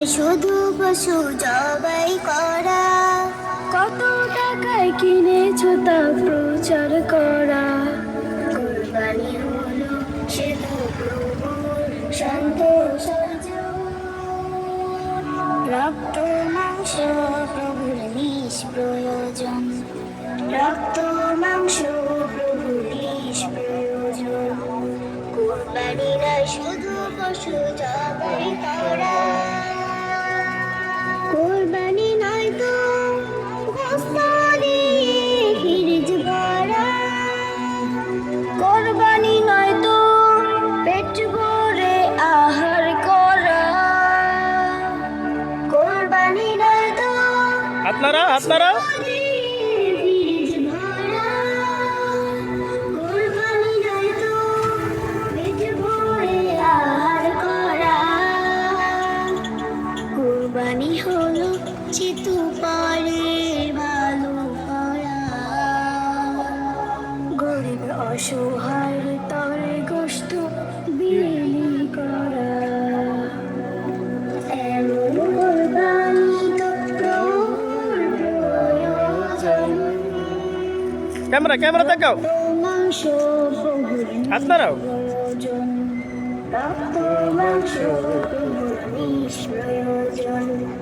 শুধু পশু জবাই করা, কত টাকায় কিনেছো তা প্রচার করা। কুরবানি হলো শুধু প্রভুর সন্তোষ অর্জন। রক্ত মাংস প্রভুর নিষ্প্রয়োজন, রক্ত মাংস প্রভুর নিষ্প্রয়োজন। কুরবানি নয় শুধু পশু জবাই করা, কুরবানি নয় তো গোশত দিয়ে ফিরিজ ভরা, কোরবানি নয় তো পেট ভরে আহার করা। কুরবানি নয় তো আপনারা ফিরিজ ভরা, কুরবানি নয় তো পেট ভরে আহার করা। কুরবানি হলো চিতু পরের ভালো করা, গরিব অসহায় তরে গোশত বিলি করা। এমন কুরবানি তো প্রভুর প্রয়োজন। ক্যামেরা দেখাও। মাংস প্রভুর আপনারাও প্রয়োজন, রক্ত মাংস প্রভুর নিষ্প্রয়োজন।